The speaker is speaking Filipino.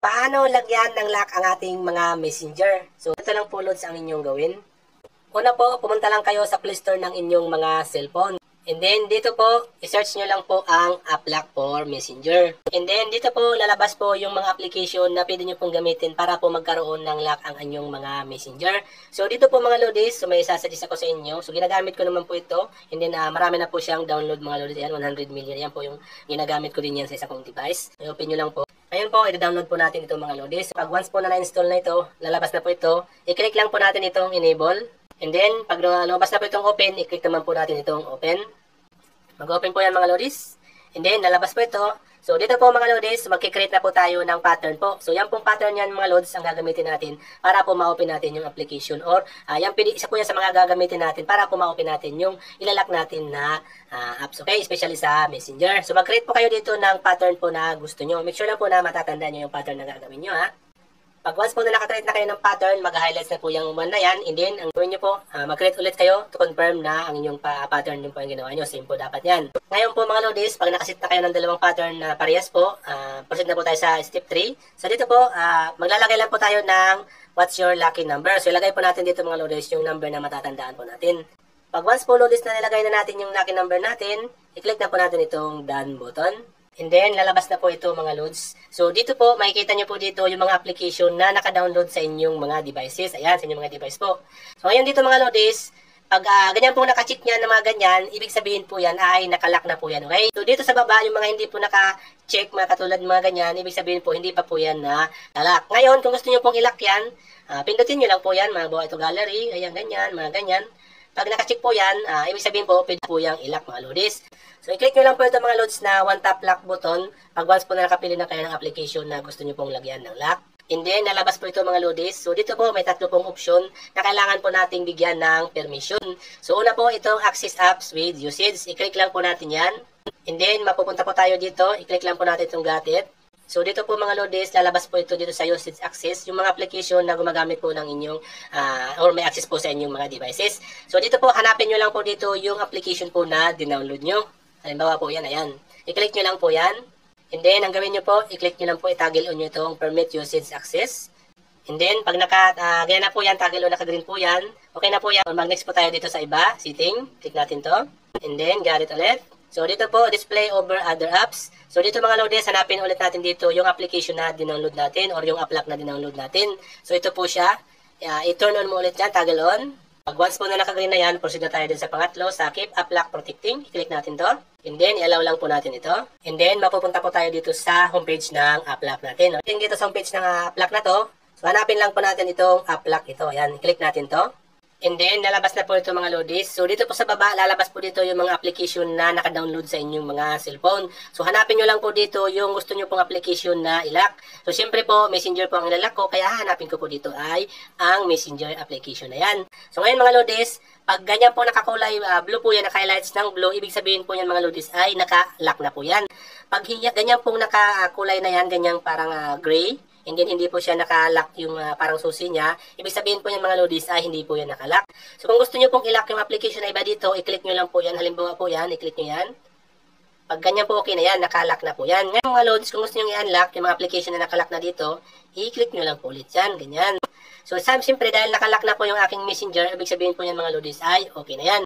Paano lagyan ng lock ang ating mga messenger? So, ito lang po loads ang inyong gawin. Una po, pumunta lang kayo sa Play Store ng inyong mga cellphone. And then, dito po, i-search nyo lang po ang app lock for messenger. And then, dito po, lalabas po yung mga application na pwede nyo pong gamitin para po magkaroon ng lock ang inyong mga messenger. So, dito po mga lodis, so may isasuggest ako sa inyo. So, ginagamit ko naman po ito. And then, marami na po siyang download mga lodis. Ayan, 100 million. Yan po yung ginagamit ko din yan sa isa kong device. I-open nyo lang po. Ngayon po, i-download po natin itong mga lodis. Pag once po na na-install na ito, lalabas na po ito. I-click lang po natin itong enable. And then, pag lumabas na po itong open, i-click naman po natin itong open. Mag-open po yan mga lodis. And then, lalabas po ito. So, dito po mga lodis, mag-create na po tayo ng pattern po. So, yan pong pattern yan mga lods ang gagamitin natin para po ma-open natin yung application. Or, isa po yan sa mga gagamitin natin para po ma-open natin yung ilalak natin na apps. Okay? Especially sa Messenger. So, mag-create po kayo dito ng pattern po na gusto nyo. Make sure lang po na matatandaan nyo yung pattern na gagawin nyo ha. Pag once po na nakakreate na kayo ng pattern, mag-highlights na po yung one na yan. And then, ang gawin nyo po, mag-create ulit kayo to confirm na ang inyong pattern yung po yung ginawa nyo. Same po dapat yan. Ngayon po mga lodis, pag nakasit na kayo ng dalawang pattern na parehas po, proceed na po tayo sa step 3. So dito po, maglalagay lang po tayo ng what's your lucky number. So ilagay po natin dito mga lodis yung number na matatandaan po natin. Pag once po lodis na nilagay na natin yung lucky number natin, i-click na po natin itong done button. And then, lalabas na po ito mga loads. So, dito po, makikita nyo po dito yung mga application na naka-download sa inyong mga devices. Ayan, sa inyong mga device po. So, ngayon dito mga loads, pag ganyan po naka-check niya na mga ganyan, ibig sabihin po yan ay nakalock na po yan. Okay? So, dito sa baba, yung mga hindi po naka-check, mga katulad mga ganyan, ibig sabihin po, hindi pa po yan na lock. Ngayon, kung gusto nyo pong i-lock yan, pindutin nyo lang po yan, mga buha ito gallery, ayan, ganyan, mga ganyan. Pag naka-check po yan, ibig sabihin po, pwede po yung i-lock mga loads. So, i-click nyo lang po ito mga loads na one tap lock button pag once po na nakapili na kayo ng application na gusto nyo pong lagyan ng lock. And then, nalabas po ito mga loads. So, dito po may tatlo pong option na kailangan po nating bigyan ng permission. So, una po itong access apps with usage. I-click lang po natin yan. And then, mapupunta po tayo dito. I-click lang po natin itong got it. So, dito po mga loads, lalabas po ito dito sa usage access, yung mga application na gumagamit po ng inyong, or may access po sa inyong mga devices. So, dito po, hanapin nyo lang po dito yung application po na dinownload nyo. Halimbawa po yan, ayan. I-click nyo lang po yan. And then, ang gawin nyo po, i-click nyo lang po, i-toggle on nyo itong permit usage access. And then, pag ganyan na po yan, toggle on, naka-green po yan, okay na po yan. Mag-next po tayo dito sa iba, setting. Click natin to. And then, got it ulit. So, dito po, display over other apps. So, dito mga loads, hanapin ulit natin dito yung application na dinownload natin or yung app lock na dinownload natin. So, ito po siya. I-turn on mo ulit yan, toggle on. Pag once po na naka-green na yan, proceed na tayo din sa pangatlo, sa Keep App Lock Protecting. I-click natin to. And then, i-allow lang po natin ito. And then, mapupunta po tayo dito sa homepage ng App Lock natin. Dito sa homepage ng App Lock na to, so hanapin lang po natin itong App Lock ito. Ayan, i-click natin to. And then, lalabas na po ito mga loadis. So, dito po sa baba, lalabas po dito yung mga application na naka-download sa inyong mga cellphone. So, hanapin nyo lang po dito yung gusto nyo pong application na ilock. So, syempre po, Messenger po ang ilalak ko. Kaya hanapin ko po dito ay ang Messenger application na yan. So, ngayon mga loadis, pag ganyan po nakakulay, blue po yan, naka-highlights ng blue, ibig sabihin po yan mga loadis ay naka-lock na po yan. Pag ganyan pong nakakulay na yan, ganyang parang gray, and then hindi po siya naka-lock yung parang susi niya, ibig sabihin po yan mga loadis ay hindi po yan naka-lock. So kung gusto nyo pong i-lock yung application na iba dito, i-click nyo lang po yan. Halimbawa po yan, i-click nyo yan. Pag ganyan po okay na yan, naka-lock na po yan. Ngayon mga loadis, kung gusto nyo i-unlock yung mga application na naka-lock na dito, i-click nyo lang po ulit yan, ganyan. So siyempre dahil naka-lock na po yung aking Messenger, ibig sabihin po yan mga loadis ay okay na yan.